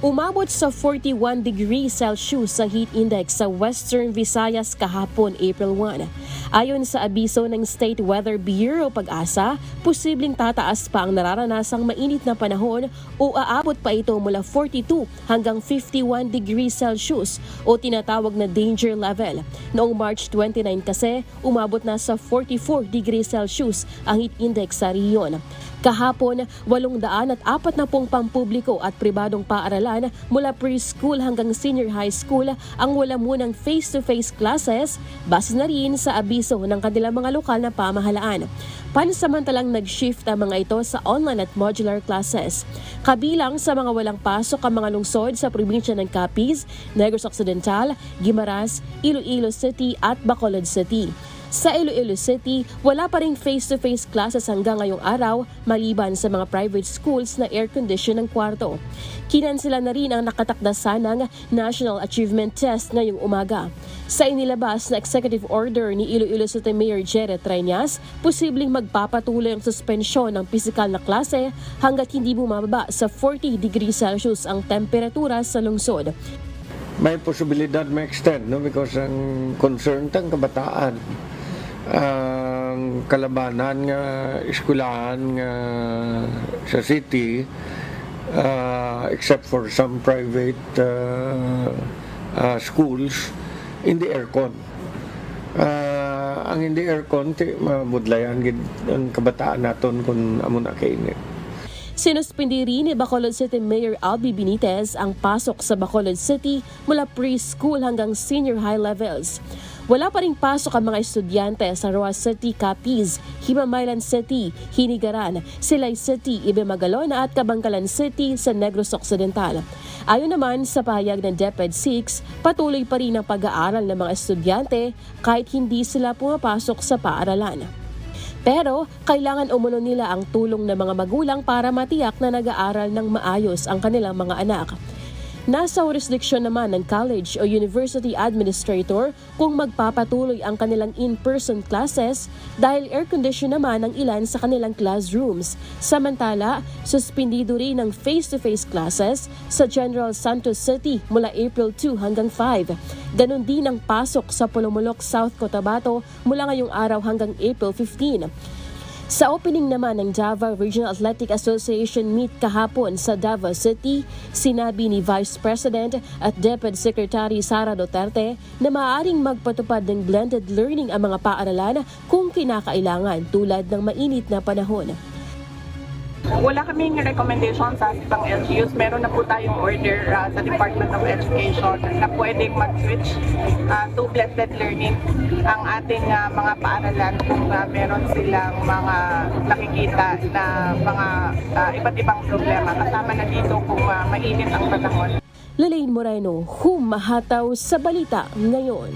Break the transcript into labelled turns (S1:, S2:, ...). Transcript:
S1: Umabot sa 41 degrees Celsius sa heat index sa Western Visayas kahapon April 1. Ayon sa abiso ng State Weather Bureau Pag-asa, posibleng tataas pa ang nararanasang mainit na panahon o aabot pa ito mula 42 hanggang 51 degrees Celsius o tinatawag na danger level. Noong March 29 kasi, umabot na sa 44 degrees Celsius ang heat index sa riyon. Kahapon, 840 pampubliko at pribadong paaralan mula preschool hanggang senior high school ang wala munang face-to-face classes base na rin sa abiso ng kanilang mga lokal na pamahalaan. Pansamantalang nag-shift ang mga ito sa online at modular classes. Kabilang sa mga walang pasok ang mga lungsod sa probinsya ng Capiz, Negros Occidental, Guimaras, Iloilo City at Bacolod City. Sa Iloilo City, wala pa ring face-to-face classes hanggang ngayong araw maliban sa mga private schools na air-condition ng kwarto. Kinansela na rin ang nakatakda sanang National Achievement Test ngayong umaga. Sa inilabas na executive order ni Iloilo City Mayor Jerry Trinas, posibleng magpapatuloy ang suspensyon ng pisikal na klase hanggat hindi bumababa sa 40 degrees Celsius ang temperatura sa lungsod.
S2: May posibilidad ma-extend, no? Because ang concern tang kabataan, ang kalabanan nga eskwelahan nga sa city, except for some private schools, hindi aircon. Ang hindi aircon, mabudlayan ang kabataan naton kung amo na kainit.
S1: Sinuspindi rin ni Bacolod City Mayor Albi Benitez ang pasok sa Bacolod City mula preschool hanggang senior high levels. Wala pa ring pasok ang mga estudyante sa Roa City, Capiz, Himamaylan City, Hinigaran, Silay City, Ibemagalona at Kabangkalan City sa Negros Occidental. Ayon naman sa pahayag ng DepEd 6, patuloy pa rin ang pag-aaral ng mga estudyante kahit hindi sila pumapasok sa paaralan. Pero kailangan umano nila ang tulong ng mga magulang para matiyak na nag-aaral ng maayos ang kanilang mga anak. Nasa jurisdiksyon naman ng college o university administrator kung magpapatuloy ang kanilang in-person classes dahil air-condition naman ang ilan sa kanilang classrooms. Samantala, suspindido rin ang face-to-face classes sa General Santos City mula April 2 hanggang 5. Ganon din ang pasok sa Pulumulok, South Cotabato mula ngayong araw hanggang April 15. Sa opening naman ng Davao Regional Athletic Association meet kahapon sa Davao City, sinabi ni Vice President at DepEd Secretary Sara Duterte na maaaring magpatupad ng blended learning ang mga paaralan kung kinakailangan tulad ng mainit na panahon.
S3: Wala kaming recommendation sa ibang LGUs. Meron na po tayong order sa Department of Education na pwedeng mag-switch to blended learning ang ating mga paaralan kung meron silang mga nakikita na mga iba't ibang problema. Kasama na dito kung mainit ang panahon.
S1: Lalaine Moreno, humahataw sa balita ngayon.